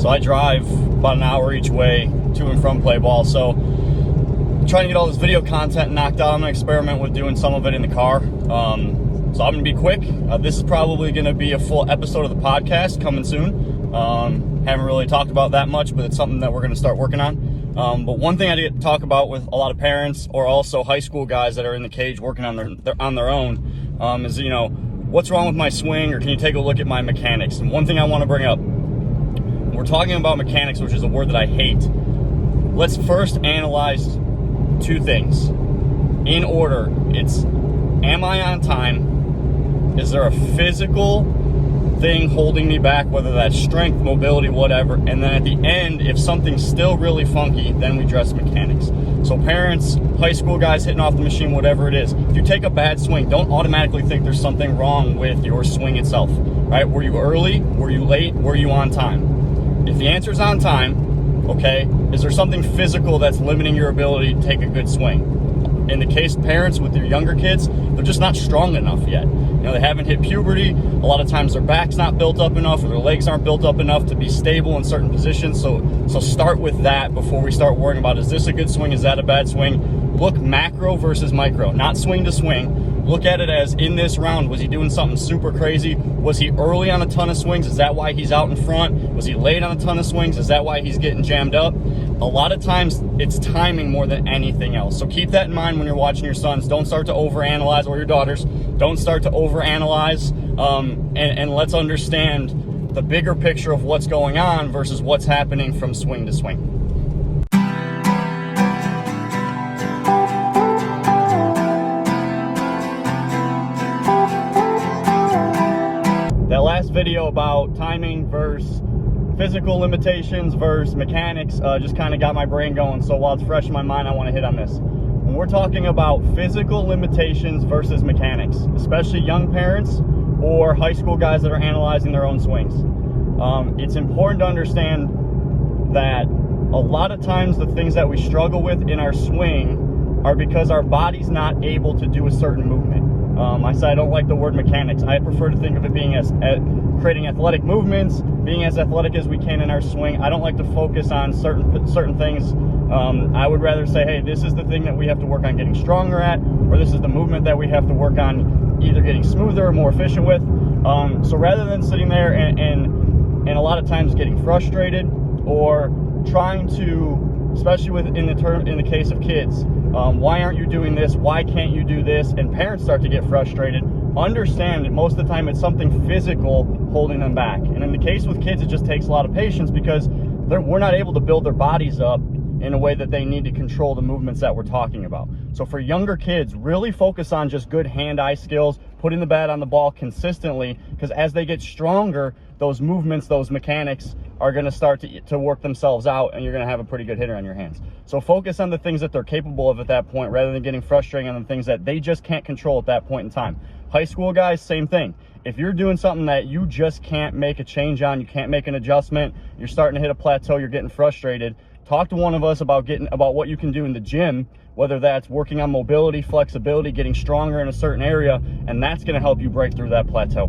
So I drive about an hour each way to and from play ball. So I'm trying to get all this video content knocked out. I'm gonna experiment with doing some of it in the car. So I'm gonna be quick. This is probably gonna be a full episode of the podcast coming soon. Haven't really talked about that much, but it's something that we're gonna start working on. But one thing I get to talk about with a lot of parents or also high school guys that are in the cage working on their own is, you know, what's wrong with my swing, or can you take a look at my mechanics? And one thing I want to bring up, we're talking about mechanics, which is a word that I hate. Let's first analyze two things in order. It's, am I on time? Is there a physical thing holding me back, whether that's strength, mobility, whatever? And then at the end, if something's still really funky, then we address mechanics. So parents, high school guys hitting off the machine, whatever it is, if you take a bad swing, don't automatically think there's something wrong with your swing itself, right? Were you early? Were you late? Were you on time? If the answer is on time, okay, is there something physical that's limiting your ability to take a good swing? In the case of parents with your younger kids, they're just not strong enough yet. You know, they haven't hit puberty. A lot of times their back's not built up enough, or their legs aren't built up enough to be stable in certain positions. So start with that before we start worrying about, is this a good swing? Is that a bad swing? Look macro versus micro, not swing to swing. Look at it as, in this round, was he doing something super crazy? Was he early on a ton of swings? Is that why he's out in front? Was he late on a ton of swings? Is that why he's getting jammed up? A lot of times it's timing more than anything else. So keep that in mind when you're watching your sons. Don't start to overanalyze, or your daughters. Don't start to overanalyze, and let's understand the bigger picture of what's going on versus what's happening from swing to swing. That last video about timing versus physical limitations versus mechanics just kind of got my brain going. So while it's fresh in my mind, I want to hit on this. When we're talking about physical limitations versus mechanics, especially young parents or high school guys that are analyzing their own swings, it's important to understand that a lot of times the things that we struggle with in our swing are because our body's not able to do a certain movement. I said I don't like the word mechanics. I prefer to think of it being as creating athletic movements, being as athletic as we can in our swing. I don't like to focus on certain things. I would rather say, hey, this is the thing that we have to work on getting stronger at, or this is the movement that we have to work on either getting smoother or more efficient with. So rather than sitting there and a lot of times getting frustrated or trying to, especially in the case of kids, why aren't you doing this? Why can't you do this? And parents start to get frustrated. Understand that most of the time it's something physical holding them back. And in the case with kids, it just takes a lot of patience because we're not able to build their bodies up in a way that they need to control the movements that we're talking about. So for younger kids, really focus on just good hand-eye skills, putting the bat on the ball consistently, because as they get stronger, those movements, those mechanics are going to start to work themselves out, and you're going to have a pretty good hitter on your hands. So focus on the things that they're capable of at that point, rather than getting frustrated on the things that they just can't control at that point in time. High school guys, same thing. If you're doing something that you just can't make a change on, you can't make an adjustment, you're starting to hit a plateau, you're getting frustrated, talk to one of us about what you can do in the gym, whether that's working on mobility, flexibility, getting stronger in a certain area, and that's going to help you break through that plateau.